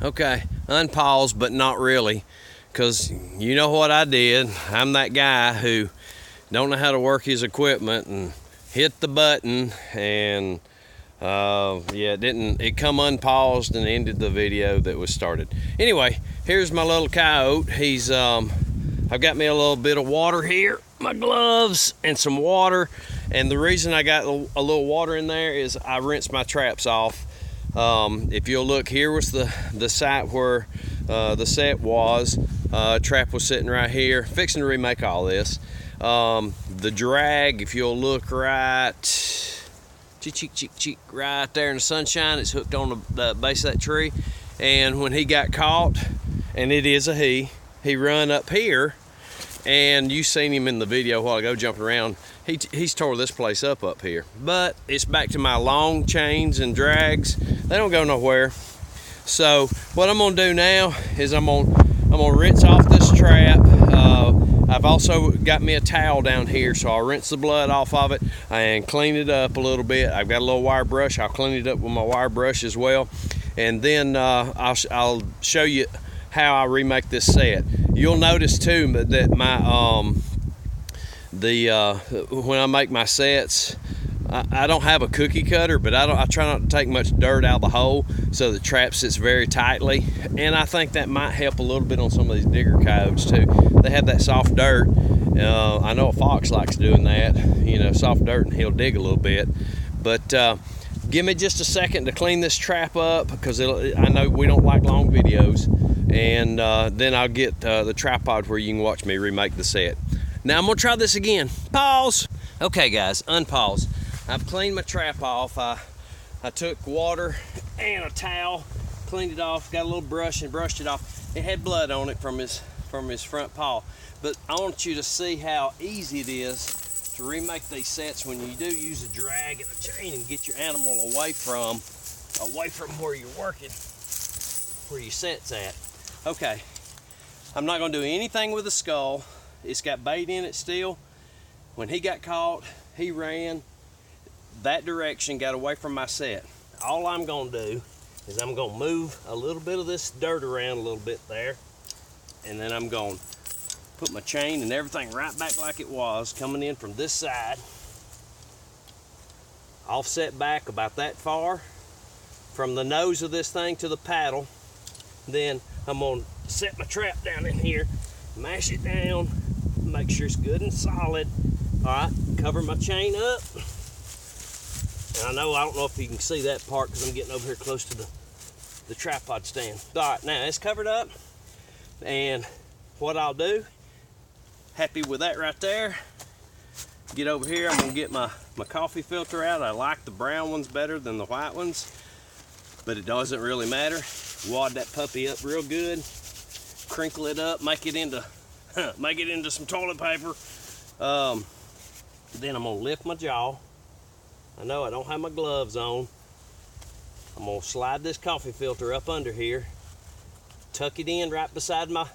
Okay, unpause, but not really, because you know what I did. I'm that guy who don't know how to work his equipment and hit the button and yeah, it come unpaused and ended the video that was started. Anyway, here's my little coyote. I've got me a little bit of water here, my gloves and some water, and the reason I got a little water in there is I rinsed my traps off. If you'll look, here was the site where the set was. Trap was sitting right here, fixing to remake all this. The drag, if you'll look right right there in the sunshine, it's hooked on the base of that tree. And when he got caught, and it is a he run up here, and you seen him in the video a while ago jumping around. He's tore this place up here. But it's back to my long chains and drags. They don't go nowhere. So what I'm gonna do now is I'm gonna rinse off this trap. I've also got me a towel down here, so I'll rinse the blood off of it and clean it up a little bit. I've got a little wire brush. I'll clean it up with my wire brush as well. And then I'll show you how I remake this set. You'll notice too that my when I make my sets, I don't have a cookie cutter, but I try not to take much dirt out of the hole, so the trap sits very tightly. And I think that might help a little bit on some of these digger coyotes too. They have that soft dirt. I know a fox likes doing that, you know, soft dirt, and he'll dig a little bit. But give me just a second to clean this trap up, because I know we don't like long videos. And then I'll get the tripod where you can watch me remake the set. Now I'm gonna try this again. Pause. Okay guys, unpause. I've cleaned my trap off. I took water and a towel, cleaned it off, got a little brush and brushed it off. It had blood on it from his front paw. But I want you to see how easy it is to remake these sets when you do use a drag and a chain and get your animal away from where you're working, where your set's at. Okay, I'm not gonna do anything with the skull. It's got bait in it still. When he got caught, he ran that direction, got away from my set. All I'm gonna do is I'm gonna move a little bit of this dirt around a little bit there, and then I'm gonna put my chain and everything right back like it was, coming in from this side, offset back about that far from the nose of this thing to the paddle. Then I'm gonna set my trap down in here, mash it down, make sure it's good and solid. All right, cover my chain up. And I don't know if you can see that part because I'm getting over here close to the tripod stand. All right, now it's covered up. And what I'll do, happy with that right there, get over here, I'm gonna get my coffee filter out. I like the brown ones better than the white ones, but it doesn't really matter. Wad that puppy up real good, crinkle it up, make it into some toilet paper. Then I'm gonna lift my jaw. I know I don't have my gloves on. I'm gonna slide this coffee filter up under here, tuck it in right beside my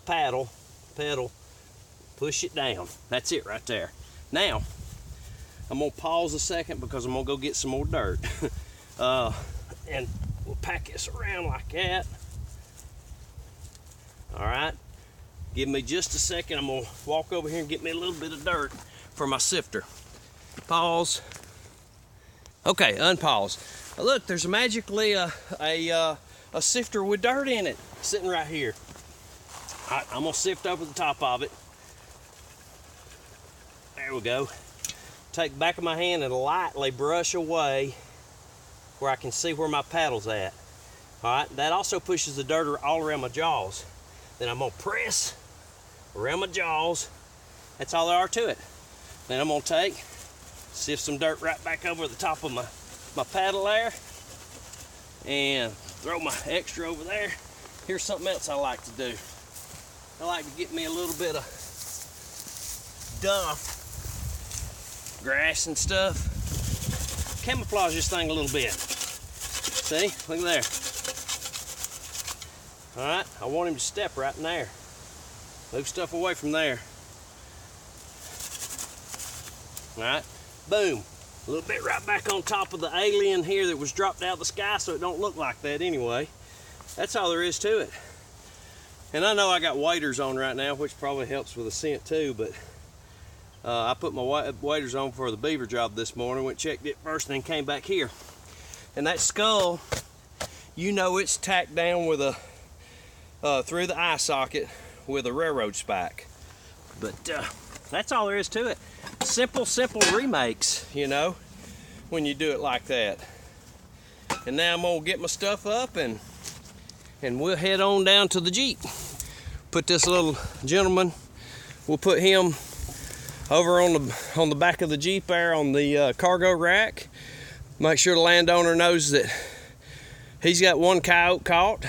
pedal, push it down. That's it right there. Now, I'm gonna pause a second because I'm gonna go get some more dirt. And we'll pack this around like that. All right, give me just a second. I'm gonna walk over here and get me a little bit of dirt for my sifter. Pause. Okay, unpause. Look, there's magically a sifter with dirt in it sitting right here. All right, I'm gonna sift over the top of it. There we go. Take the back of my hand and lightly brush away where I can see where my paddle's at. All right, that also pushes the dirt all around my jaws. Then I'm gonna press around my jaws. That's all there are to it. Then I'm gonna sift some dirt right back over the top of my paddle there, and throw my extra over there. Here's something else I like to do. I like to get me a little bit of duff, grass and stuff. Camouflage this thing a little bit. See, look there. All right, I want him to step right in there. Move stuff away from there. All right, boom. A little bit right back on top of the alien here that was dropped out of the sky, so it don't look like that anyway. that's all there is to it. And I know I got waders on right now, which probably helps with the scent too, but I put my waders on for the beaver job this morning, went checked it first and then came back here. And that skull, you know it's tacked down with a through the eye socket with a railroad spike. But that's all there is to it. Simple remakes, you know, when you do it like that. And now I'm gonna get my stuff up and we'll head on down to the Jeep. Put this little gentleman, we'll put him over on the back of the Jeep there on the cargo rack. Make sure the landowner knows that he's got one coyote caught,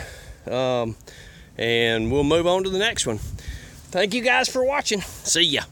and we'll move on to the next one. Thank you guys for watching. See ya.